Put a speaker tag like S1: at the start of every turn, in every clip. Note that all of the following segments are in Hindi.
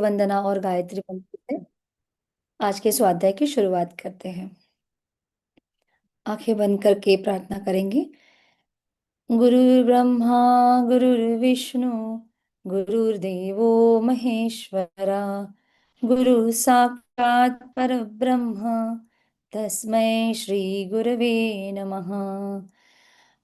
S1: गुरु वंदना और गायत्री मंत्र से आज के स्वाध्याय की शुरुआत करते हैं। आंखें बंद करके प्रार्थना करेंगे। गुरुर्ब्रह्मा गुरुर्विष्णु गुरुर्देवो महेश्वरा गुरु साक्षात् परब्रह्म तस्मै श्री गुरवे नमः।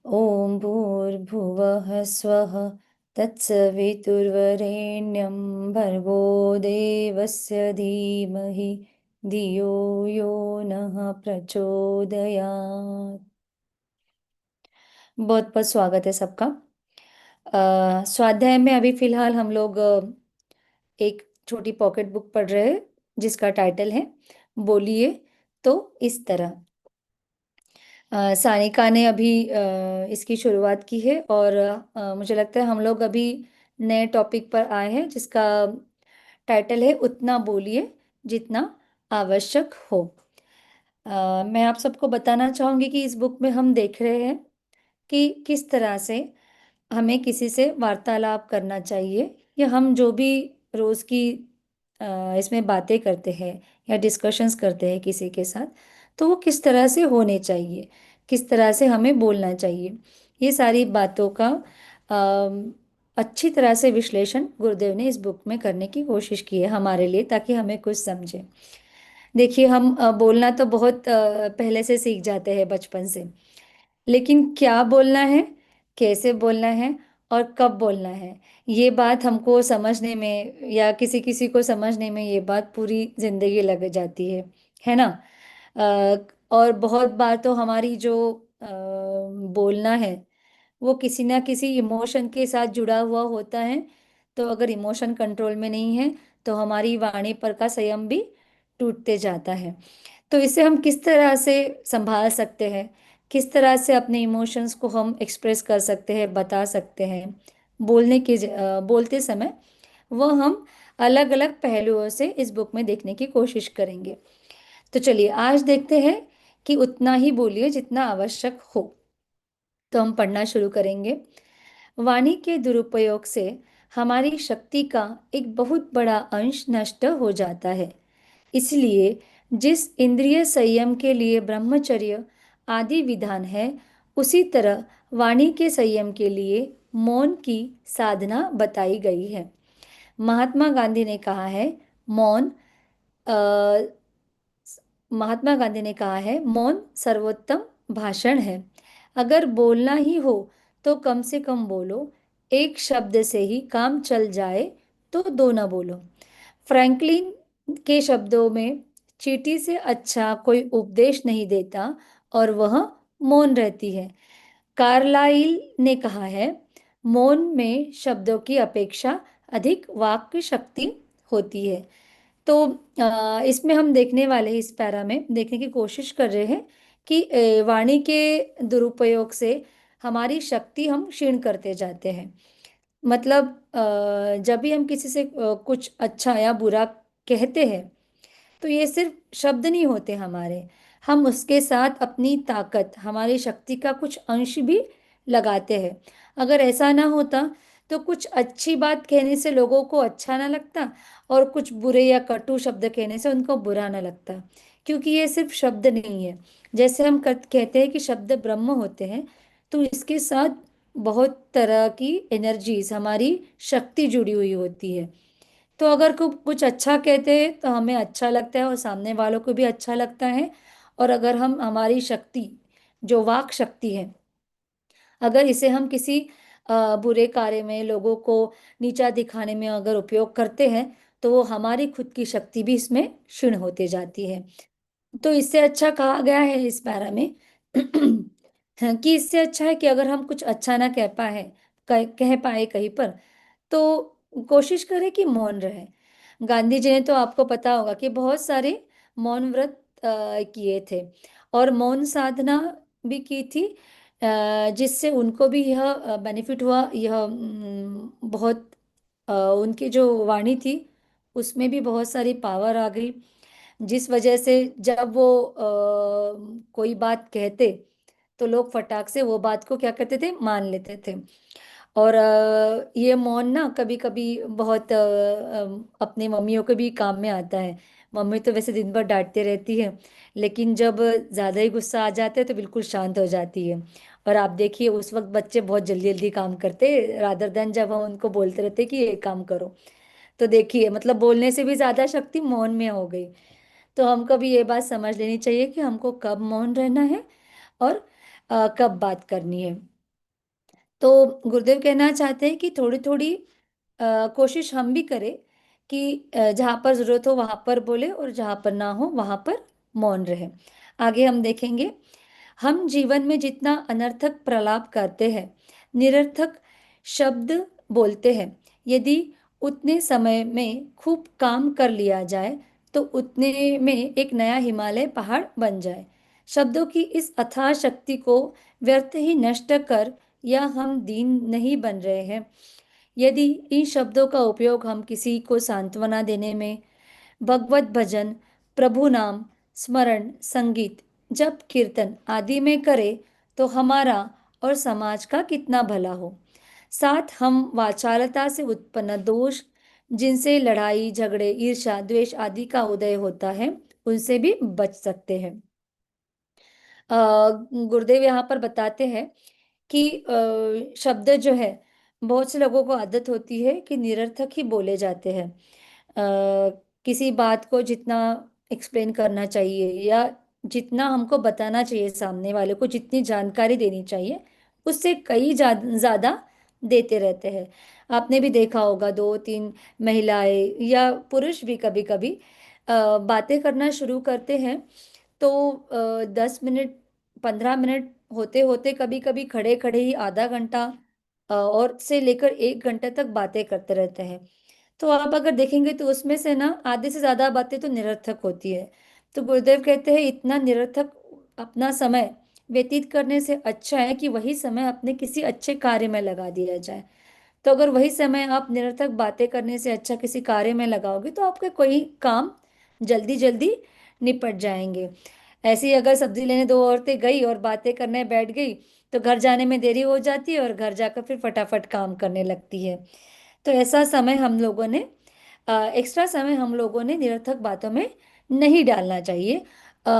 S1: ओम भूर्भुवः स्वः तत्सवितुर्वरेण्यं भर्गो देवस्य धीमहि धियो यो नः प्रचोदयात्। बहुत बहुत स्वागत है सबका। स्वाध्याय में अभी फिलहाल हम लोग एक छोटी पॉकेट बुक पढ़ रहे हैं जिसका टाइटल है बोलिए तो इस तरह। सानिका ने अभी इसकी शुरुआत की है और मुझे लगता है हम लोग अभी नए टॉपिक पर आए हैं जिसका टाइटल है उतना बोलिए जितना आवश्यक हो। मैं आप सबको बताना चाहूंगी कि इस बुक में हम देख रहे हैं कि किस तरह से हमें किसी से वार्तालाप करना चाहिए या हम जो भी रोज की इसमें बातें करते हैं या डिस्कशंस करते हैं किसी के साथ, तो वो किस तरह से होने चाहिए, किस तरह से हमें बोलना चाहिए। ये सारी बातों का अच्छी तरह से विश्लेषण गुरुदेव ने इस बुक में करने की कोशिश की है हमारे लिए, ताकि हमें कुछ समझे। देखिए, हम बोलना तो बहुत पहले से सीख जाते हैं बचपन से, लेकिन क्या बोलना है, कैसे बोलना है और कब बोलना है, ये बात हमको समझने में या किसी किसी को समझने में ये बात पूरी जिंदगी लग जाती है ना। और बहुत बार तो हमारी जो बोलना है वो किसी ना किसी इमोशन के साथ जुड़ा हुआ होता है। तो अगर इमोशन कंट्रोल में नहीं है तो हमारी वाणी पर का संयम भी टूटते जाता है। तो इसे हम किस तरह से संभाल सकते हैं, किस तरह से अपने इमोशंस को हम एक्सप्रेस कर सकते हैं, बता सकते हैं बोलते समय, वह हम अलग अलग पहलुओं से इस बुक में देखने की कोशिश करेंगे। तो चलिए आज देखते हैं कि उतना ही बोलिए जितना आवश्यक हो। तो हम पढ़ना शुरू करेंगे। वाणी के दुरुपयोग से हमारी शक्ति का एक बहुत बड़ा अंश नष्ट हो जाता है। इसलिए जिस इंद्रिय संयम के लिए ब्रह्मचर्य आदि विधान है, उसी तरह वाणी के संयम के लिए मौन की साधना बताई गई है। महात्मा गांधी ने कहा है मौन अ, महात्मा गांधी ने कहा है मौन सर्वोत्तम भाषण है। अगर बोलना ही हो तो कम से कम बोलो। एक शब्द से ही काम चल जाए तो दो ना बोलो। फ्रैंकलिन के शब्दों में चींटी से अच्छा कोई उपदेश नहीं देता और वह मौन रहती है। कार्लाइल ने कहा है मौन में शब्दों की अपेक्षा अधिक वाक्य शक्ति होती है। तो इसमें हम देखने वाले इस पैरा में देखने की कोशिश कर रहे हैं कि वाणी के दुरुपयोग से हमारी शक्ति हम क्षीण करते जाते हैं। मतलब जब भी हम किसी से कुछ अच्छा या बुरा कहते हैं तो ये सिर्फ शब्द नहीं होते हमारे, हम उसके साथ अपनी ताकत, हमारी शक्ति का कुछ अंश भी लगाते हैं। अगर ऐसा ना होता तो कुछ अच्छी बात कहने से लोगों को अच्छा ना लगता और कुछ बुरे या कटु शब्द कहने से उनको बुरा ना लगता, क्योंकि ये सिर्फ शब्द नहीं है। जैसे हम कहते हैं कि शब्द ब्रह्म होते हैं, तो इसके साथ बहुत तरह की एनर्जीज, हमारी शक्ति जुड़ी हुई होती है। तो अगर कुछ अच्छा कहते हैं तो हमें अच्छा लगता है और सामने वालों को भी अच्छा लगता है। और अगर हम हमारी शक्ति, जो वाक शक्ति है, अगर इसे हम किसी बुरे कार्य में, लोगों को नीचा दिखाने में अगर उपयोग करते हैं, तो वो हमारी खुद की शक्ति भी इसमें क्षीण होती जाती है। तो इससे अच्छा कहा गया है इस पैरा में कि इससे अच्छा है कि अगर हम कुछ अच्छा ना कह पाए कहीं पर, तो कोशिश करें कि मौन रहे। गांधी जी ने तो आपको पता होगा कि बहुत सारे मौन व्रत किए थे और मौन साधना भी की थी, जिससे उनको भी यह बेनिफिट हुआ। यह बहुत उनकी जो वाणी थी उसमें भी बहुत सारी पावर आ गई, जिस वजह से जब वो कोई बात कहते तो लोग फटाक से वो बात को क्या करते थे, मान लेते थे। और ये मौन ना कभी कभी बहुत अपनी मम्मियों के भी काम में आता है। मम्मी तो वैसे दिन भर डांटते रहती है, लेकिन जब ज़्यादा ही गुस्सा आ जाता है तो बिल्कुल शांत हो जाती है। और आप देखिए उस वक्त बच्चे बहुत जल्दी जल्दी काम करते, रादर देन जब हम उनको बोलते रहते कि ये काम करो। तो देखिए मतलब बोलने से भी ज़्यादा शक्ति मौन में हो गई। तो हमको भी ये बात समझ लेनी चाहिए कि हमको कब मौन रहना है और कब बात करनी है। तो गुरुदेव कहना चाहते हैं कि थोड़ी थोड़ी कोशिश हम भी करें कि जहाँ पर जरूरत हो वहाँ पर बोले और जहाँ पर ना हो वहाँ पर मौन रहे। आगे हम देखेंगे, हम जीवन में जितना अनर्थक प्रलाप करते हैं, निरर्थक शब्द बोलते हैं, यदि उतने समय में खूब काम कर लिया जाए तो उतने में एक नया हिमालय पहाड़ बन जाए। शब्दों की इस अथाह शक्ति को व्यर्थ ही नष्ट कर या हम दीन नहीं बन रहे हैं। यदि इन शब्दों का उपयोग हम किसी को सांत्वना देने में, भगवत भजन, प्रभु नाम स्मरण, संगीत, जप, कीर्तन आदि में करें तो हमारा और समाज का कितना भला हो। साथ हम वाचालता से उत्पन्न दोष, जिनसे लड़ाई झगड़े ईर्ष्या द्वेष आदि का उदय होता है, उनसे भी बच सकते हैं। गुरुदेव यहाँ पर बताते हैं कि शब्द जो है, बहुत से लोगों को आदत होती है कि निरर्थक ही बोले जाते हैं। किसी बात को जितना एक्सप्लेन करना चाहिए या जितना हमको बताना चाहिए, सामने वाले को जितनी जानकारी देनी चाहिए, उससे कई ज़्यादा देते रहते हैं। आपने भी देखा होगा, दो तीन महिलाएं या पुरुष भी कभी कभी बातें करना शुरू करते हैं तो 10 मिनट 15 मिनट होते होते कभी कभी खड़े खड़े ही आधा घंटा और से लेकर 1 घंटे तक बातें करते रहते हैं। तो आप अगर देखेंगे तो उसमें से ना आधे से ज्यादा बातें तो निरर्थक होती है। तो गुरुदेव कहते हैं इतना निरर्थक अपना समय व्यतीत करने से अच्छा है कि वही समय अपने किसी अच्छे कार्य में लगा दिया जाए। तो अगर वही समय आप निरर्थक बातें करने से अच्छा किसी कार्य में लगाओगे तो आपके कोई काम जल्दी जल्दी निपट जाएंगे। ऐसे ही अगर सब्जी लेने दो औरतें गई और बातें करने बैठ गई तो घर जाने में देरी हो जाती है और घर जाकर फिर फटाफट काम करने लगती है। तो ऐसा समय हम लोगों ने एक्स्ट्रा समय हम लोगों ने निरर्थक बातों में नहीं डालना चाहिए। अ,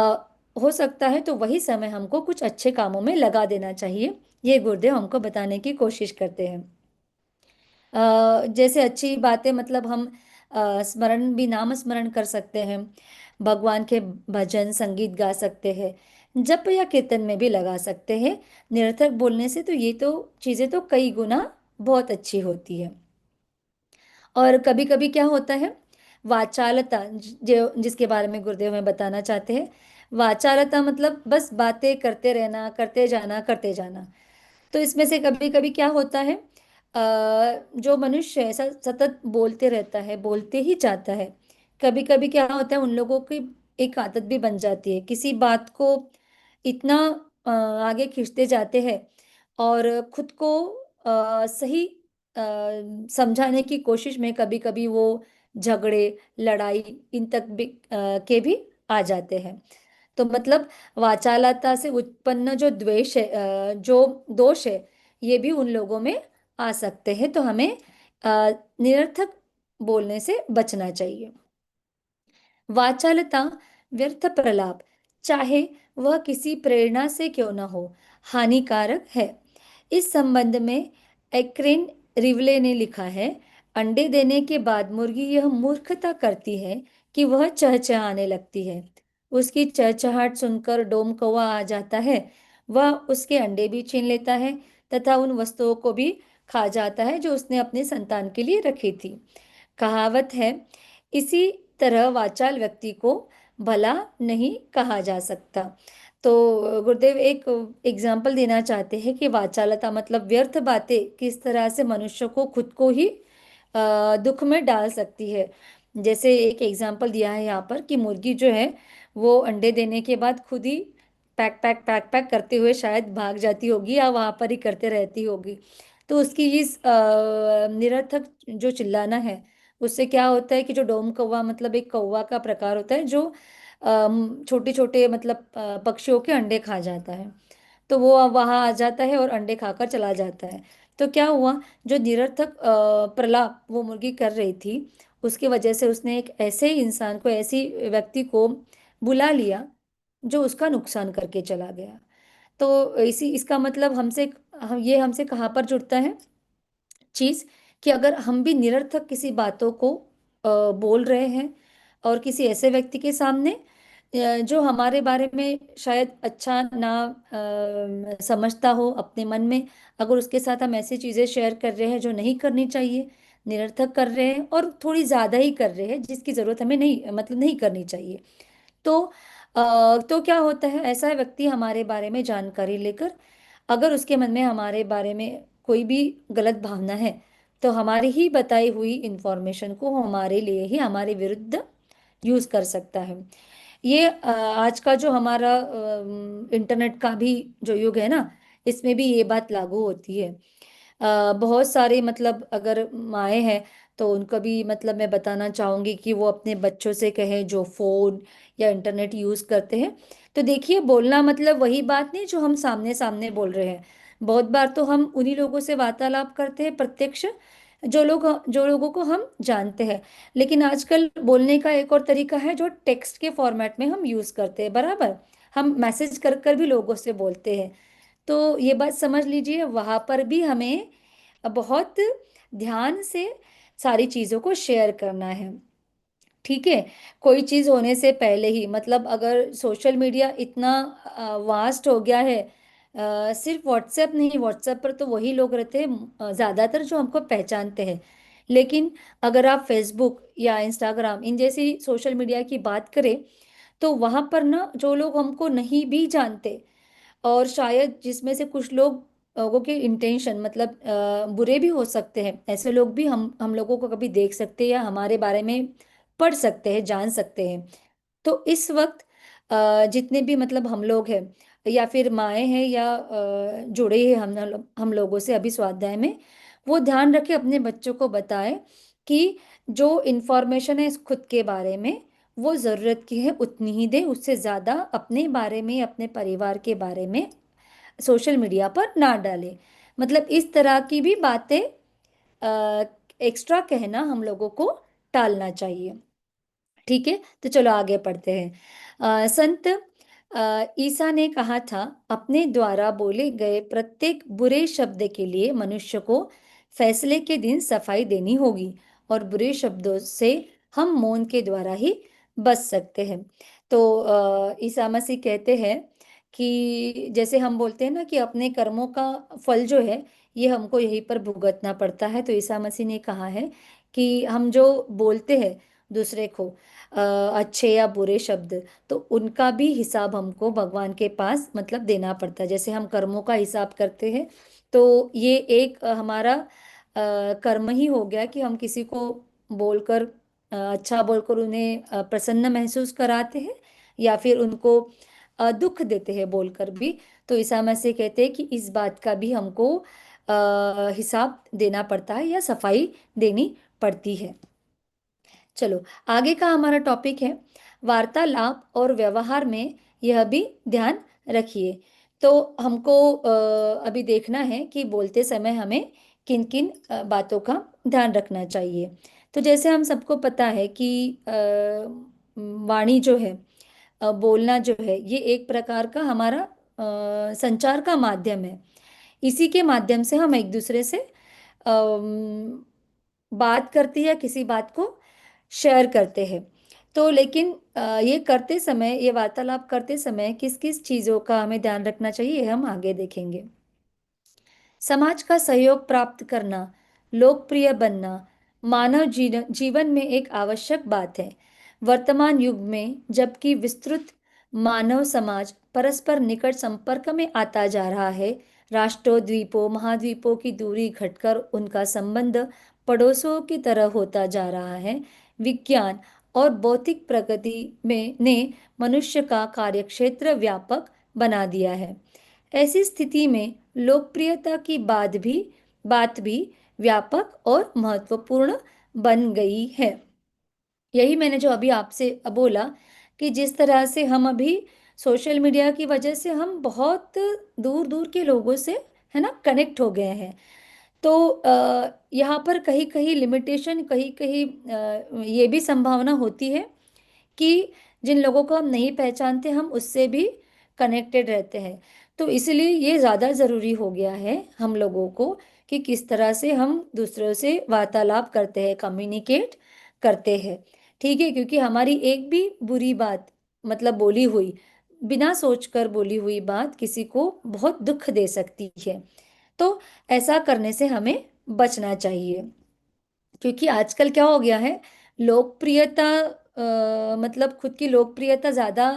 S1: हो सकता है तो वही समय हमको कुछ अच्छे कामों में लगा देना चाहिए। ये गुरुदेव हमको बताने की कोशिश करते हैं। जैसे अच्छी बातें मतलब हम स्मरण भी, नाम स्मरण कर सकते हैं, भगवान के भजन संगीत गा सकते हैं, जप या कीर्तन में भी लगा सकते हैं। निरर्थक बोलने से तो ये तो चीज़ें तो कई गुना बहुत अच्छी होती है। और कभी कभी क्या होता है, वाचालता जो जिसके बारे में गुरुदेव हमें बताना चाहते हैं, वाचालता मतलब बस बातें करते रहना, करते जाना करते जाना। तो इसमें से कभी कभी क्या होता है, जो मनुष्य है सतत बोलते रहता है, बोलते ही जाता है। कभी कभी क्या होता है, उन लोगों की एक आदत भी बन जाती है, किसी बात को इतना आगे खींचते जाते हैं और खुद को सही समझाने की कोशिश में कभी कभी वो झगड़े लड़ाई इन तक भी के भी आ जाते हैं। तो मतलब वाचालता से उत्पन्न जो द्वेष है, जो दोष है, ये भी उन लोगों में आ सकते हैं। तो हमें निरर्थक बोलने से बचना चाहिए। वाचालता व्यर्थ प्रलाप, चाहे वह किसी प्रेरणा से क्यों न हो, हानिकारक है। इस संबंध में एक्रेन रिवले ने लिखा है, अंडे देने के बाद मुर्गी यह मूर्खता करती है कि वह चहचहाने लगती है। उसकी चहचहाट सुनकर डोम कौवा आ जाता है। वह उसके अंडे भी छीन लेता है तथा उन वस्तुओं को भी खा जाता है जो उसने अपने संतान के लिए रखी थी। कहावत है, इसी तरह वाचाल व्यक्ति को भला नहीं कहा जा सकता। तो गुरुदेव एक एग्जाम्पल देना चाहते हैं कि वाचालता मतलब व्यर्थ बातें किस तरह से मनुष्य को खुद को ही दुख में डाल सकती है। जैसे एक एग्जाम्पल दिया है यहाँ पर कि मुर्गी जो है वो अंडे देने के बाद खुद ही पैक पैक पैक पैक करते हुए शायद भाग जाती होगी या वहां पर ही करते रहती होगी। तो उसकी इस निरर्थक जो चिल्लाना है, उससे क्या होता है कि जो डोम कौवा मतलब एक कौवा का प्रकार होता है जो छोटे छोटे मतलब पक्षियों के अंडे खा जाता है। तो वो अब वहां आ जाता है और अंडे खाकर चला जाता है। तो क्या हुआ, जो निरर्थक प्रलाप वो मुर्गी कर रही थी, उसकी वजह से उसने एक ऐसे इंसान को, ऐसी व्यक्ति को बुला लिया जो उसका नुकसान करके चला गया। तो इसी इसका मतलब हमसे, हम ये हमसे कहाँ पर जुड़ता है चीज, कि अगर हम भी निरर्थक किसी बातों को बोल रहे हैं और किसी ऐसे व्यक्ति के सामने जो हमारे बारे में शायद अच्छा ना समझता हो अपने मन में, अगर उसके साथ हम ऐसी चीजें शेयर कर रहे हैं जो नहीं करनी चाहिए, निरर्थक कर रहे हैं और थोड़ी ज्यादा ही कर रहे हैं जिसकी जरूरत हमें नहीं, मतलब नहीं करनी चाहिए, तो तो क्या होता है, ऐसा व्यक्ति हमारे बारे में जानकारी लेकर, अगर उसके मन में हमारे बारे में कोई भी गलत भावना है, तो हमारी ही बताई हुई इंफॉर्मेशन को हमारे लिए ही, हमारे विरुद्ध यूज कर सकता है। ये आज का जो हमारा इंटरनेट का भी जो युग है ना, इसमें भी ये बात लागू होती है। बहुत सारे, मतलब अगर माएँ हैं तो उनको भी, मतलब मैं बताना चाहूंगी कि वो अपने बच्चों से कहें जो फोन या इंटरनेट यूज करते हैं, तो देखिए, बोलना मतलब वही बात नहीं जो हम सामने सामने बोल रहे हैं। बहुत बार तो हम उन्हीं लोगों से वार्तालाप करते हैं प्रत्यक्ष, जो लोगों को हम जानते हैं। लेकिन आजकल बोलने का एक और तरीका है जो टेक्स्ट के फॉर्मेट में हम यूज करते हैं, बराबर। हम मैसेज कर कर भी लोगों से बोलते हैं। तो ये बात समझ लीजिए, वहां पर भी हमें बहुत ध्यान से सारी चीजों को शेयर करना है। ठीक है। कोई चीज होने से पहले ही, मतलब अगर सोशल मीडिया इतना वास्ट हो गया है, सिर्फ व्हाट्सएप नहीं, व्हाट्सएप पर तो वही लोग रहते हैं ज्यादातर जो हमको पहचानते हैं। लेकिन अगर आप फेसबुक या इंस्टाग्राम इन जैसी सोशल मीडिया की बात करें, तो वहां पर ना जो लोग हमको नहीं भी जानते, और शायद जिसमें से कुछ लोगों के इंटेंशन, मतलब बुरे भी हो सकते हैं, ऐसे लोग भी हम लोगों को कभी देख सकते हैं या हमारे बारे में पढ़ सकते हैं, जान सकते हैं। तो इस वक्त जितने भी, मतलब हम लोग हैं या फिर माएँ हैं या जुड़े हैं हम लोगों से अभी स्वाध्याय में, वो ध्यान रखे, अपने बच्चों को बताए कि जो इन्फॉर्मेशन है इस खुद के बारे में, वो ज़रूरत की है उतनी ही दे, उससे ज़्यादा अपने बारे में, अपने परिवार के बारे में सोशल मीडिया पर ना डालें। मतलब इस तरह की भी बातें एक्स्ट्रा कहना हम लोगों को टालना चाहिए। ठीक है, तो चलो आगे पढ़ते हैं। संत ईसा ने कहा था, अपने द्वारा बोले गए प्रत्येक बुरे शब्द के लिए मनुष्य को फैसले के दिन सफाई देनी होगी, और बुरे शब्दों से हम मौन के द्वारा ही बच सकते हैं। तो ईसा मसीह कहते हैं कि जैसे हम बोलते हैं ना कि अपने कर्मों का फल जो है, ये हमको यहीं पर भुगतना पड़ता है, तो ईसा मसीह ने कहा है कि हम जो बोलते हैं दूसरे को, अच्छे या बुरे शब्द, तो उनका भी हिसाब हमको भगवान के पास, मतलब देना पड़ता है। जैसे हम कर्मों का हिसाब करते हैं, तो ये एक हमारा कर्म ही हो गया कि हम किसी को बोलकर, अच्छा बोलकर उन्हें प्रसन्न महसूस कराते हैं, या फिर उनको दुख देते हैं बोलकर भी। तो ईसा मसीह कहते हैं कि इस बात का भी हमको हिसाब देना पड़ता है या सफाई देनी पड़ती है। चलो, आगे का हमारा टॉपिक है वार्तालाप और व्यवहार में यह भी ध्यान रखिए। तो हमको अभी देखना है कि बोलते समय हमें किन किन बातों का ध्यान रखना चाहिए। तो जैसे हम सबको पता है कि वाणी जो है, बोलना जो है, ये एक प्रकार का हमारा संचार का माध्यम है। इसी के माध्यम से हम एक दूसरे से बात करते हैं, किसी बात को शेयर करते हैं। तो लेकिन ये करते समय, ये वार्तालाप करते समय किस किस चीज़ों का हमें ध्यान रखना चाहिए, ये हम आगे देखेंगे। समाज का सहयोग प्राप्त करना, लोकप्रिय बनना मानव जीवन में एक आवश्यक बात है। वर्तमान युग में जबकि विस्तृत मानव समाज परस्पर निकट संपर्क में आता जा रहा है, राष्ट्रों, द्वीपों, महाद्वीपों की दूरी घटकर उनका संबंध पड़ोसियों की तरह होता जा रहा है। विज्ञान और भौतिक प्रगति में ने मनुष्य का कार्यक्षेत्र व्यापक बना दिया है। ऐसी स्थिति में लोकप्रियता की बात भी व्यापक और महत्वपूर्ण बन गई है। यही मैंने जो अभी आपसे बोला कि जिस तरह से हम अभी सोशल मीडिया की वजह से हम बहुत दूर दूर के लोगों से, है ना, कनेक्ट हो गए हैं। तो यहाँ पर कहीं कहीं लिमिटेशन, कहीं कहीं ये भी संभावना होती है कि जिन लोगों को हम नहीं पहचानते हम उससे भी कनेक्टेड रहते हैं। तो इसलिए ये ज़्यादा ज़रूरी हो गया है हम लोगों को कि किस तरह से हम दूसरों से वार्तालाप करते हैं, कम्युनिकेट करते हैं। ठीक है, क्योंकि हमारी एक भी बुरी बात, मतलब बोली हुई, बिना सोचकर बोली हुई बात किसी को बहुत दुख दे सकती है। तो ऐसा करने से हमें बचना चाहिए। क्योंकि आजकल क्या हो गया है, लोकप्रियता, मतलब खुद की लोकप्रियता ज्यादा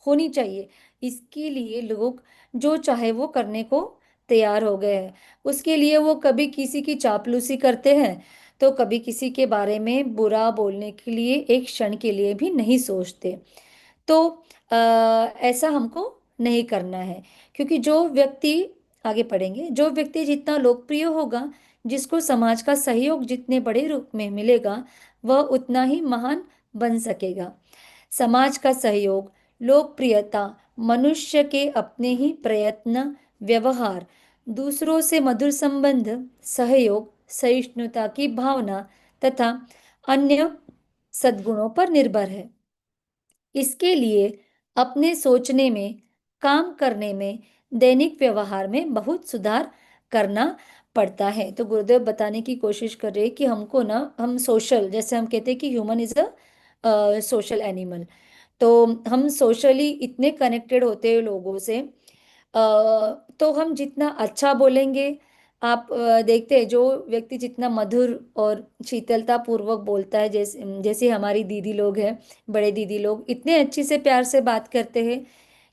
S1: होनी चाहिए, इसके लिए लोग जो चाहे वो करने को तैयार हो गए हैं। उसके लिए वो कभी किसी की चापलूसी करते हैं, तो कभी किसी के बारे में बुरा बोलने के लिए एक क्षण के लिए भी नहीं सोचते। तो ऐसा हमको नहीं करना है। क्योंकि जो व्यक्ति, आगे पढ़ेंगे, जो व्यक्ति जितना लोकप्रिय होगा, जिसको समाज का सहयोग जितने बड़े रूप में मिलेगा, वह उतना ही महान बन सकेगा। समाज का सहयोग, लोकप्रियता, मनुष्य के अपने ही प्रयत्न, व्यवहार, दूसरों से मधुर संबंध, सहयोग, सहिष्णुता की भावना तथा अन्य सद्गुणों पर निर्भर है। इसके लिए अपने सोचने में, काम करने में, दैनिक व्यवहार में बहुत सुधार करना पड़ता है। तो गुरुदेव बताने की कोशिश कर रहे हैं कि हमको ना, हम सोशल, जैसे हम कहते हैं कि human is a social animal. तो हम सोशली इतने कनेक्टेड होते हैं लोगों से। तो हम जितना अच्छा बोलेंगे, आप देखते हैं जो व्यक्ति जितना मधुर और शीतलता पूर्वक बोलता है, जैसे जैसे हमारी दीदी लोग हैं, बड़े दीदी लोग इतने अच्छे से प्यार से बात करते हैं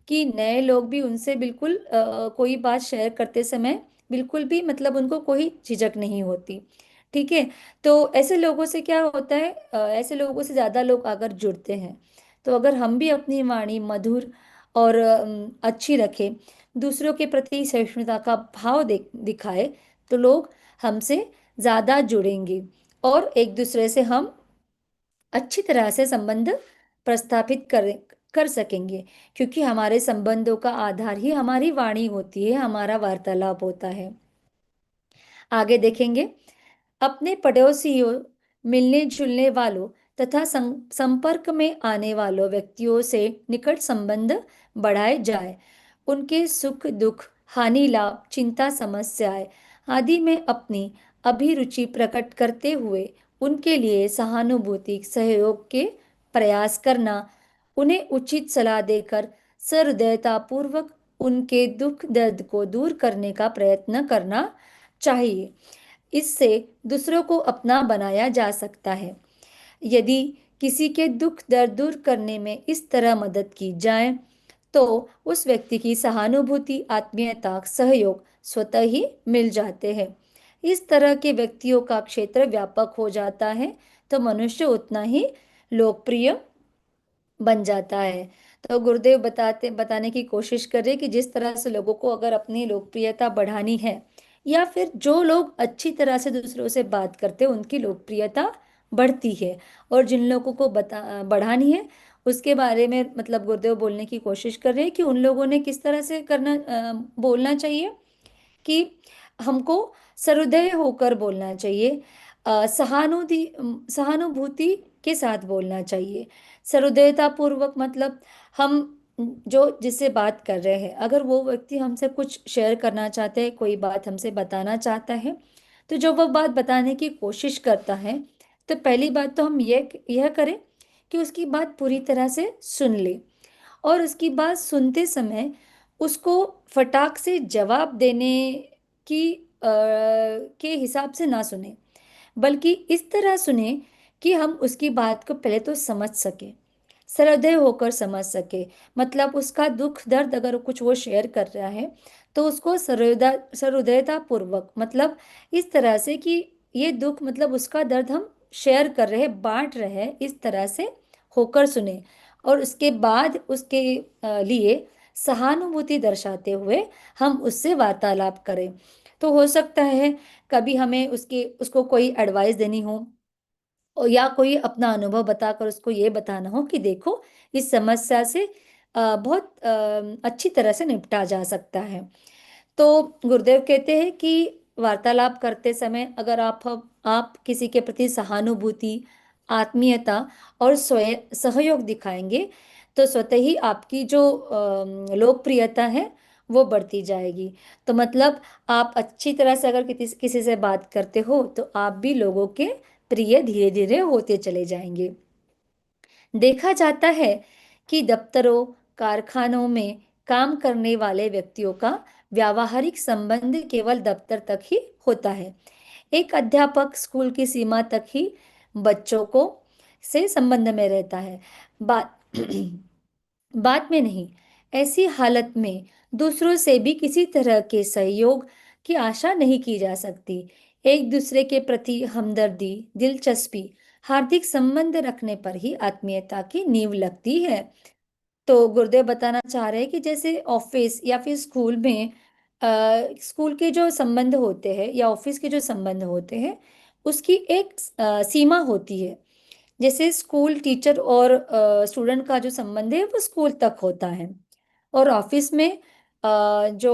S1: कि नए लोग भी उनसे बिल्कुल कोई बात शेयर करते समय बिल्कुल भी, मतलब उनको कोई झिझक नहीं होती। ठीक है। तो ऐसे लोगों से क्या होता है, ऐसे लोगों से ज़्यादा लोग अगर जुड़ते हैं, तो अगर हम भी अपनी वाणी मधुर और अच्छी रखें, दूसरों के प्रति सहिष्णुता का भाव दिखाए, तो लोग हमसे ज़्यादा जुड़ेंगे और एक दूसरे से हम अच्छी तरह से संबंध प्रस्थापित कर सकेंगे। क्योंकि हमारे संबंधों का आधार ही हमारी वाणी होती है, हमारा वार्तालाप होता है। आगे देखेंगे, अपने पड़ोसियों, मिलने जुलने वालों तथा संपर्क में आने वालों व्यक्तियों से निकट संबंध बढ़ाए जाए। उनके सुख दुख, हानि लाभ, चिंता समस्याएं आदि में अपनी अभिरुचि प्रकट करते हुए उनके लिए सहानुभूति सहयोग के प्रयास करना, उन्हें उचित सलाह देकर सहृदयता पूर्वक उनके दुख दर्द को दूर करने का प्रयत्न करना चाहिए। इससे दूसरों को अपना बनाया जा सकता है। यदि किसी के दुख दर्द दूर करने में इस तरह मदद की जाए, तो उस व्यक्ति की सहानुभूति, आत्मीयता, सहयोग स्वतः ही मिल जाते हैं। इस तरह के व्यक्तियों का क्षेत्र व्यापक हो जाता है, तो मनुष्य उतना ही लोकप्रिय बन जाता है। तो गुरुदेव बताने की कोशिश कर रहे कि जिस तरह से लोगों को अगर अपनी लोकप्रियता बढ़ानी है, या फिर जो लोग अच्छी तरह से दूसरों से बात करते हैं उनकी लोकप्रियता बढ़ती है, और जिन लोगों को बढ़ानी है उसके बारे में, मतलब गुरुदेव बोलने की कोशिश कर रहे हैं कि उन लोगों ने किस तरह से बोलना चाहिए कि हमको सहृदय होकर बोलना चाहिए, सहानुभूति के साथ बोलना चाहिए। सहृदयता पूर्वक मतलब हम जो जिससे बात कर रहे हैं, अगर वो व्यक्ति हमसे कुछ शेयर करना चाहते हैं, कोई बात हमसे बताना चाहता है, तो जो वो बात बताने की कोशिश करता है, तो पहली बात तो हम यह करें कि उसकी बात पूरी तरह से सुन ले, और उसकी बात सुनते समय उसको फटाक से जवाब देने की के हिसाब से ना सुने, बल्कि इस तरह सुने कि हम उसकी बात को पहले तो समझ सके, सहृदय होकर समझ सके। मतलब उसका दुख दर्द अगर कुछ वो शेयर कर रहा है, तो उसको सहृदयता पूर्वक, मतलब इस तरह से कि ये दुख, मतलब उसका दर्द हम शेयर कर रहे हैं, बांट रहे हैं, इस तरह से होकर सुने। और उसके बाद उसके लिए सहानुभूति दर्शाते हुए हम उससे वार्तालाप करें। तो हो सकता है कभी हमें उसको कोई एडवाइस देनी हो, और या कोई अपना अनुभव बताकर उसको ये बताना हो कि देखो, इस समस्या से बहुत अच्छी तरह से निपटा जा सकता है। तो गुरुदेव कहते हैं कि वार्तालाप करते समय अगर आप किसी के प्रति सहानुभूति, आत्मीयता और स्वयं सहयोग दिखाएंगे, तो स्वतः ही आपकी जो लोकप्रियता है वो बढ़ती जाएगी। तो मतलब आप अच्छी तरह से अगर किसी किसी से बात करते हो तो आप भी लोगों के प्रिय धीरे धीरे होते चले जाएंगे। देखा जाता है कि दफ्तरों, कारखानों में काम करने वाले व्यक्तियों का व्यावहारिक संबंध केवल दफ्तर तक ही होता है। एक अध्यापक स्कूल की सीमा तक ही बच्चों को से संबंध में रहता है, बात बाद में नहीं। ऐसी हालत में दूसरों से भी किसी तरह के सहयोग की आशा नहीं की जा सकती। एक दूसरे के प्रति हमदर्दी, दिलचस्पी, हार्दिक संबंध रखने पर ही आत्मीयता की नींव लगती है। तो गुरुदेव बताना चाह रहे हैं कि जैसे ऑफिस या फिर स्कूल में स्कूल के जो संबंध होते हैं या ऑफिस के जो संबंध होते हैं, उसकी एक सीमा होती है। जैसे स्कूल टीचर और स्टूडेंट का जो संबंध है वो स्कूल तक होता है, और ऑफिस में जो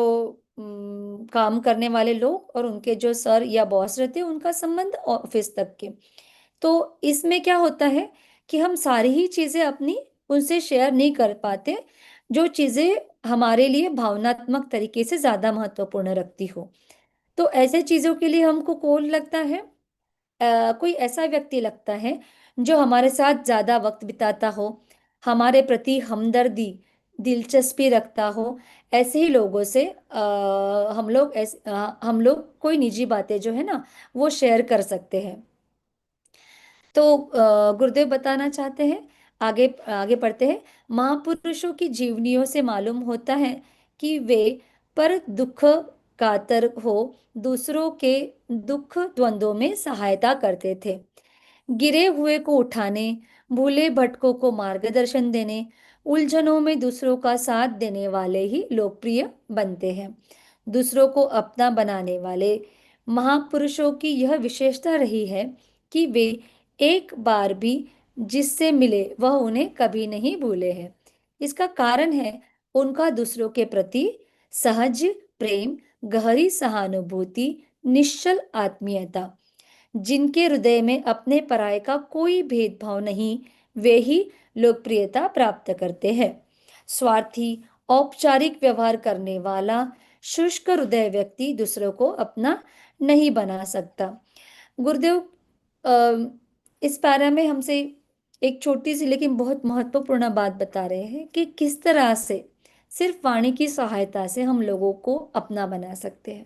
S1: काम करने वाले लोग और उनके जो सर या बॉस रहते हैं उनका संबंध ऑफिस तक के। तो इसमें क्या होता है कि हम सारी ही चीजें अपनी उनसे शेयर नहीं कर पाते, जो चीजें हमारे लिए भावनात्मक तरीके से ज्यादा महत्वपूर्ण रखती हो। तो ऐसे चीजों के लिए हमको कौन लगता है? कोई ऐसा व्यक्ति लगता है जो हमारे साथ ज्यादा वक्त बिताता हो, हमारे प्रति हमदर्दी, दिलचस्पी रखता हो। ऐसे ही लोगों से हम लोग कोई निजी बातें जो है ना वो शेयर कर सकते हैं। तो गुरुदेव बताना चाहते हैं, आगे आगे पढ़ते हैं। महापुरुषों की जीवनियों से मालूम होता है कि वे पर दुख कातर हो दूसरों के दुख द्वंद्वों में सहायता करते थे। गिरे हुए को उठाने, भूले भटकों को मार्गदर्शन देने, उलझनों में दूसरों का साथ देने वाले ही लोकप्रिय बनते हैं। दूसरों को अपना बनाने वाले महापुरुषों की यह विशेषता रही है कि वे एक बार भी जिससे मिले वह उन्हें कभी नहीं भूले हैं। इसका कारण है उनका दूसरों के प्रति सहज प्रेम, गहरी सहानुभूति, निश्चल आत्मीयता। जिनके हृदय में अपने पराये का कोई भेदभाव नहीं, वे ही लोकप्रियता प्राप्त करते हैं। स्वार्थी, औपचारिक व्यवहार करने वाला, शुष्क हृदय व्यक्ति दूसरों को अपना नहीं बना सकता। गुरुदेव इस पैरा में हमसे एक छोटी सी लेकिन बहुत महत्वपूर्ण बात बता रहे हैं कि किस तरह से सिर्फ वाणी की सहायता से हम लोगों को अपना बना सकते हैं,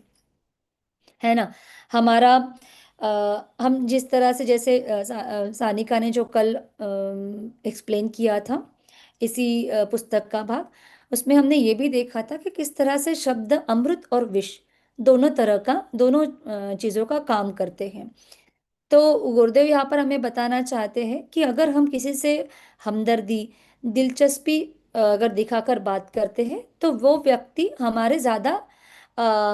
S1: है ना। हमारा हम जिस तरह से जैसे सानिका ने जो कल एक्सप्लेन किया था इसी पुस्तक का भाग, उसमें हमने ये भी देखा था कि किस तरह से शब्द अमृत और विष दोनों तरह का, दोनों चीजों का काम करते हैं। तो गुरुदेव यहाँ पर हमें बताना चाहते हैं कि अगर हम किसी से हमदर्दी, दिलचस्पी अगर दिखाकर बात करते हैं तो वो व्यक्ति हमारे ज्यादा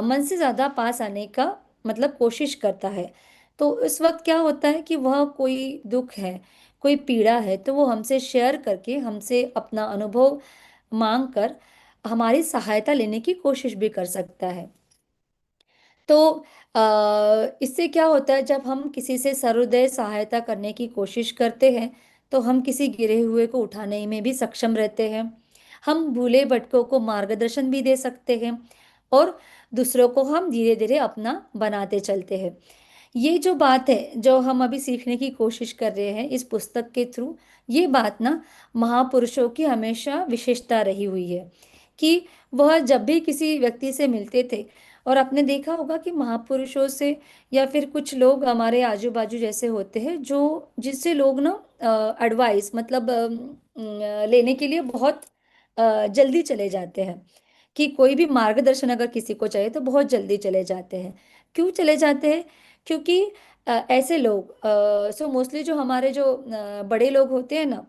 S1: मन से ज्यादा पास आने का मतलब कोशिश करता है। तो इस वक्त क्या होता है कि वह कोई दुख है, कोई पीड़ा है, तो वो हमसे शेयर करके, हमसे अपना अनुभव मांग कर हमारी सहायता लेने की कोशिश भी कर सकता है। तो इससे क्या होता है, जब हम किसी से सहृदय सहायता करने की कोशिश करते हैं तो हम किसी गिरे हुए को उठाने में भी सक्षम रहते हैं। हम भूले भटकों को मार्गदर्शन भी दे सकते हैं, और दूसरों को हम धीरे धीरे अपना बनाते चलते हैं। ये जो बात है जो हम अभी सीखने की कोशिश कर रहे हैं इस पुस्तक के थ्रू, ये बात ना महापुरुषों की हमेशा विशेषता रही हुई है कि वह जब भी किसी व्यक्ति से मिलते थे, और आपने देखा होगा कि महापुरुषों से या फिर कुछ लोग हमारे आजू बाजू जैसे होते हैं जो जिससे लोग ना एडवाइस मतलब लेने के लिए बहुत जल्दी चले जाते हैं, कि कोई भी मार्गदर्शन अगर किसी को चाहिए तो बहुत जल्दी चले जाते हैं। क्यों चले जाते हैं? क्योंकि ऐसे लोग सो मोस्टली जो हमारे जो बड़े लोग होते हैं ना,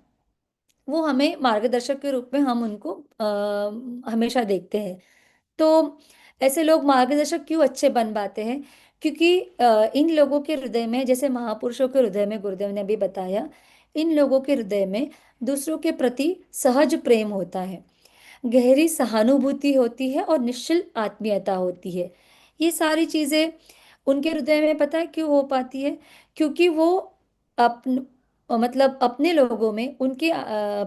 S1: वो हमें मार्गदर्शक के रूप में हम उनको हमेशा देखते हैं। तो ऐसे लोग मार्गदर्शक क्यों अच्छे बन पाते हैं? क्योंकि इन लोगों के हृदय में, जैसे महापुरुषों के हृदय में गुरुदेव ने भी बताया, इन लोगों के हृदय में दूसरों के प्रति सहज प्रेम होता है, गहरी सहानुभूति होती है और निश्चल आत्मीयता होती है। ये सारी चीजें उनके हृदय में पता है क्यों हो पाती है? क्योंकि वो अपन मतलब अपने लोगों में, उनके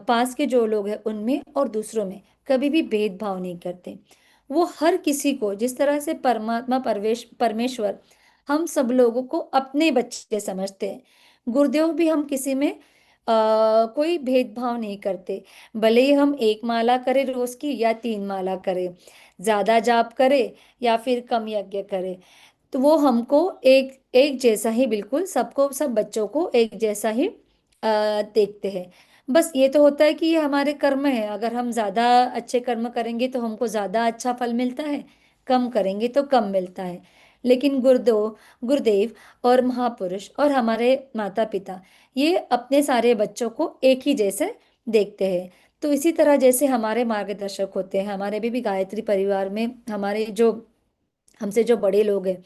S1: पास के जो लोग हैं उनमें और दूसरों में कभी भी भेदभाव नहीं करते। वो हर किसी को, जिस तरह से परमात्मा परमेश्वर हम सब लोगों को अपने बच्चे समझते हैं, गुरुदेव भी हम किसी में कोई भेदभाव नहीं करते। भले ही हम एक माला करें रोज की या 3 माला करें, ज्यादा जाप करे या फिर कम यज्ञ करे, तो वो हमको एक एक जैसा ही, बिल्कुल सबको, सब बच्चों को एक जैसा ही देखते हैं। बस ये तो होता है कि ये हमारे कर्म है, अगर हम ज्यादा अच्छे कर्म करेंगे तो हमको ज्यादा अच्छा फल मिलता है, कम करेंगे तो कम मिलता है। लेकिन गुरुदेव और महापुरुष और हमारे माता पिता, ये अपने सारे बच्चों को एक ही जैसे देखते हैं। तो इसी तरह जैसे हमारे मार्गदर्शक होते हैं, हमारे भी गायत्री परिवार में हमारे जो हमसे जो बड़े लोग हैं,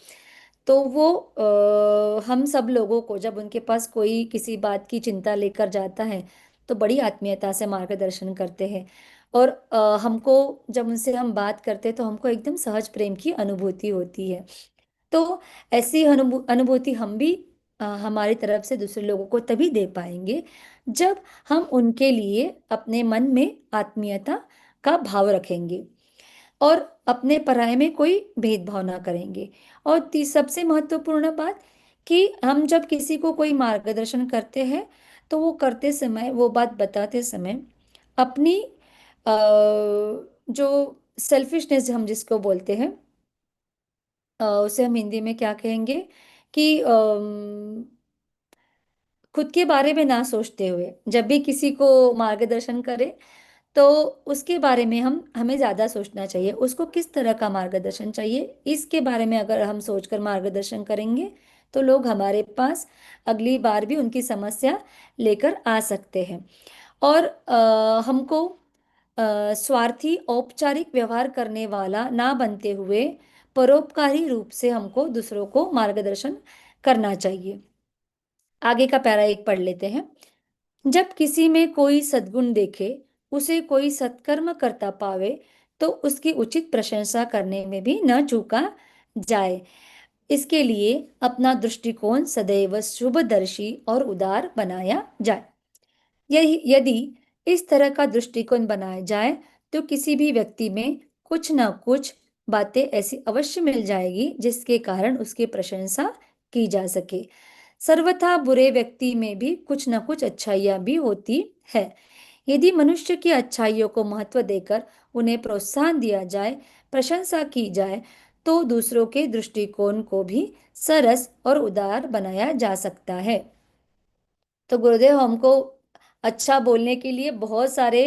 S1: तो वो हम सब लोगों को जब उनके पास कोई किसी बात की चिंता लेकर जाता है तो बड़ी आत्मीयता से मार्गदर्शन करते हैं। और हमको, जब उनसे हम बात करते हैं तो हमको एकदम सहज प्रेम की अनुभूति होती है। तो ऐसी अनुभूति हम भी हमारी तरफ से दूसरे लोगों को तभी दे पाएंगे जब हम उनके लिए अपने मन में आत्मीयता का भाव रखेंगे और अपने पराये में कोई भेदभाव ना करेंगे। और सबसे महत्वपूर्ण बात, कि हम जब किसी को कोई मार्गदर्शन करते हैं तो वो करते समय, वो बात बताते समय अपनी अ, जो सेल्फिशनेस हम जिसको बोलते हैं, उसे हम हिंदी में क्या कहेंगे, कि खुद के बारे में ना सोचते हुए जब भी किसी को मार्गदर्शन करे, तो उसके बारे में हम हमें ज्यादा सोचना चाहिए, उसको किस तरह का मार्गदर्शन चाहिए, इसके बारे में अगर हम सोचकर मार्गदर्शन करेंगे तो लोग हमारे पास अगली बार भी उनकी समस्या लेकर आ सकते हैं। और हमको स्वार्थी औपचारिक व्यवहार करने वाला ना बनते हुए परोपकारी रूप से हमको दूसरों को मार्गदर्शन करना चाहिए। आगे का पैरा एक पढ़ लेते हैं। जब किसी में कोई सद्गुण देखे, उसे कोई सत्कर्म करता पावे, तो उसकी उचित प्रशंसा करने में भी न चूका जाए। इसके लिए अपना दृष्टिकोण सदैव शुभदर्शी और उदार बनाया जाए। यही यदि इस तरह का दृष्टिकोण बनाया जाए तो किसी भी व्यक्ति में कुछ ना कुछ बातें ऐसी अवश्य मिल जाएगी जिसके कारण उसकी प्रशंसा की जा सके। सर्वथा बुरे व्यक्ति में भी कुछ ना कुछ अच्छाइयाँ भी होती है। यदि मनुष्य की अच्छाइयों को महत्व देकर उन्हें प्रोत्साहन दिया जाए, प्रशंसा की जाए, तो दूसरों के दृष्टिकोण को भी सरस और उदार बनाया जा सकता है। तो गुरुदेव हमको अच्छा बोलने के लिए बहुत सारे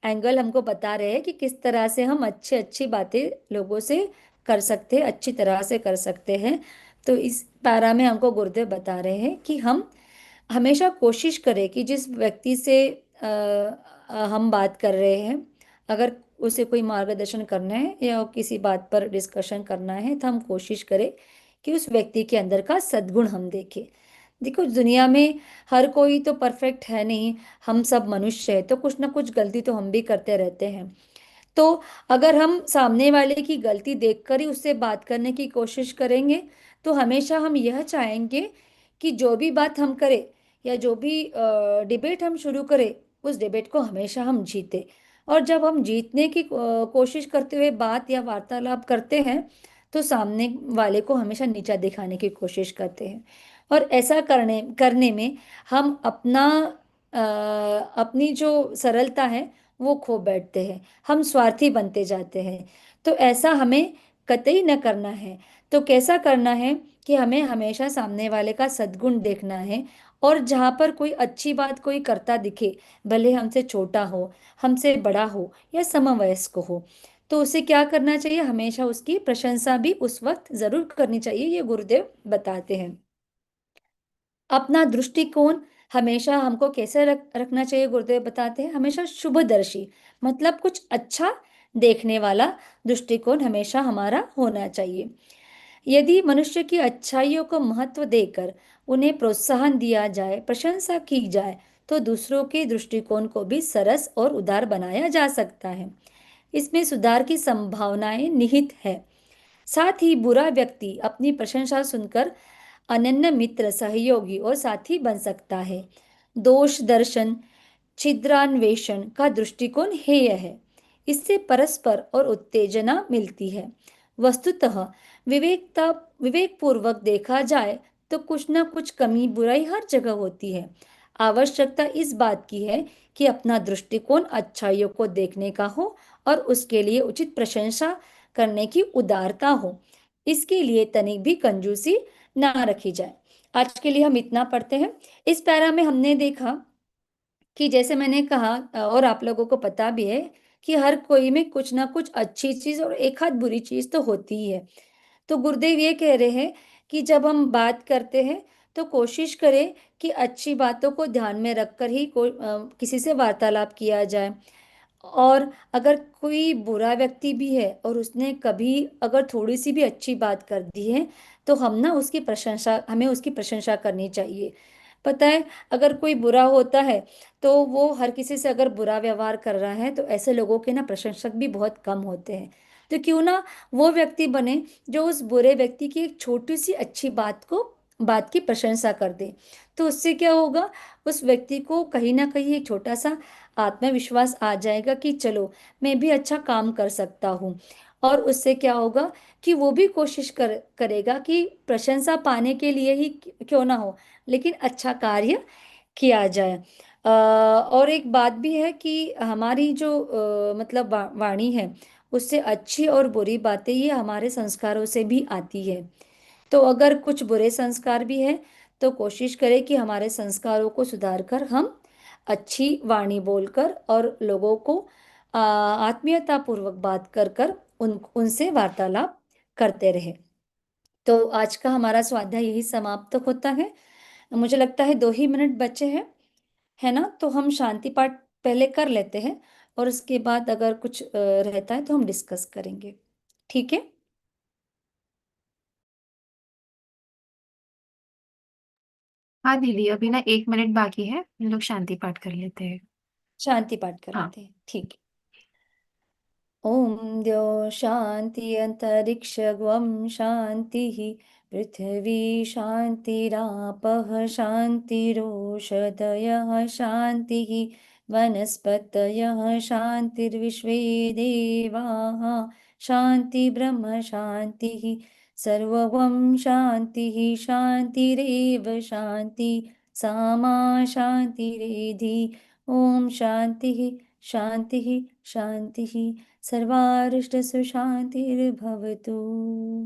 S1: एंगल हमको बता रहे हैं कि किस तरह से हम अच्छी अच्छी बातें लोगों से कर सकते हैं, अच्छी तरह से कर सकते हैं। तो इस पैरा में हमको गुरुदेव बता रहे हैं कि हम हमेशा कोशिश करें कि जिस व्यक्ति से हम बात कर रहे हैं, अगर उसे कोई मार्गदर्शन करना है या किसी बात पर डिस्कशन करना है, तो हम कोशिश करें कि उस व्यक्ति के अंदर का सद्गुण हम देखें। देखो, दुनिया में हर कोई तो परफेक्ट है नहीं, हम सब मनुष्य है, तो कुछ ना कुछ गलती तो हम भी करते रहते हैं। तो अगर हम सामने वाले की गलती देखकर ही उससे बात करने की कोशिश करेंगे, तो हमेशा हम यह चाहेंगे कि जो भी बात हम करें या जो भी डिबेट हम शुरू करें, उस डिबेट को हमेशा हम जीते। और जब हम जीतने की कोशिश करते हुए बात या वार्तालाप करते हैं, तो सामने वाले को हमेशा नीचा दिखाने की कोशिश करते हैं। और ऐसा करने करने में हम अपनी जो सरलता है वो खो बैठते हैं, हम स्वार्थी बनते जाते हैं। तो ऐसा हमें कतई न करना है। तो कैसा करना है, कि हमें हमेशा सामने वाले का सद्गुण देखना है। और जहाँ पर कोई अच्छी बात कोई करता दिखे, भले हमसे छोटा हो, हमसे बड़ा हो या समवयस्क हो, तो उसे क्या करना चाहिए, हमेशा उसकी प्रशंसा भी उस वक्त जरूर करनी चाहिए। ये गुरुदेव बताते हैं। अपना दृष्टिकोण हमेशा हमको कैसे रखना चाहिए, गुरुदेव बताते हैं, हमेशा शुभदर्शी, मतलब कुछ अच्छा देखने वाला दृष्टिकोण हमेशा हमारा होना चाहिए। यदि मनुष्य की अच्छाइयों को महत्व देकर उन्हें प्रोत्साहन दिया जाए, प्रशंसा की जाए, तो दूसरों के दृष्टिकोण को भी सरस और उदार बनाया जा सकता है। इसमें सुधार की संभावनाएं निहित है। साथ ही बुरा व्यक्ति अपनी प्रशंसा सुनकर अनन्य मित्र, सहयोगी और साथी बन सकता है। दोष दर्शन, छिद्रान्वेषण का दृष्टिकोण हेय है। इससे परस्पर और उत्तेजना मिलती है। वस्तुतः विवेकता विवेकपूर्वक देखा जाए तो कुछ ना कुछ कमी, बुराई हर जगह होती है। आवश्यकता इस बात की है कि अपना दृष्टिकोण अच्छाइयों को देखने का हो और उसके लिए उचित प्रशंसा करने की उदारता हो। इसके लिए तनिक भी कंजूसी ना रखी जाए। आज के लिए हम इतना पढ़ते हैं। इस पैरा में हमने देखा कि जैसे मैंने कहा और आप लोगों को पता भी है कि हर कोई में कुछ ना कुछ अच्छी चीज और एक आध बुरी चीज तो होती ही है। तो गुरुदेव ये कह रहे हैं कि जब हम बात करते हैं तो कोशिश करें कि अच्छी बातों को ध्यान में रखकर ही किसी से वार्तालाप किया जाए। और अगर कोई बुरा व्यक्ति भी है और उसने कभी अगर थोड़ी सी भी अच्छी बात कर दी है तो हमें उसकी प्रशंसा करनी चाहिए। पता है, अगर कोई बुरा होता है तो वो हर किसी से अगर बुरा व्यवहार कर रहा है तो ऐसे लोगों के ना प्रशंसक भी बहुत कम होते हैं। तो क्यों ना वो व्यक्ति बने जो उस बुरे व्यक्ति की एक छोटी सी अच्छी बात की प्रशंसा कर दे। तो उससे क्या होगा, उस व्यक्ति को कहीं ना कहीं एक छोटा सा आत्मविश्वास आ जाएगा कि चलो मैं भी अच्छा काम कर सकता हूँ। और उससे क्या होगा कि वो भी कोशिश करेगा कि प्रशंसा पाने के लिए ही क्यों ना हो, लेकिन अच्छा कार्य किया जाए। और एक बात भी है कि हमारी जो मतलब वाणी है, उससे अच्छी और बुरी बातें ये हमारे संस्कारों से भी आती है। तो अगर कुछ बुरे संस्कार भी है तो कोशिश करें कि हमारे संस्कारों को सुधार कर हम अच्छी वाणी बोलकर और लोगों को आत्मीयता पूर्वक बात कर कर उनसे वार्तालाप करते रहे। तो आज का हमारा स्वाध्याय यही समाप्त होता है। मुझे लगता है 2 ही मिनट बचे हैं, है ना? तो हम शांति पाठ पहले कर लेते हैं और उसके बाद अगर कुछ रहता है तो हम डिस्कस करेंगे। ठीक है?
S2: हाँ दीदी, अभी ना 1 मिनट बाकी है, हम लोग शांति पाठ कर लेते हैं।
S1: शांति पाठ कर
S2: हाँ।
S1: लेते हैं, ठीक है। ॐ द्यौ शान्ति अन्तरिक्षं शान्तिः पृथिवी शान्तिरापः शान्तिरोषधयः शान्तिः वनस्पतयः शान्तिर्विश्वे देवाः शान्ति ब्रह्म शान्तिः सर्वं शान्तिः शान्तिरेव शान्ति सामा शान्तिरेधि। ॐ शान्तिः शान्तिः शान्तिः सर्वारिष्टसुशान्तिर्भवतु।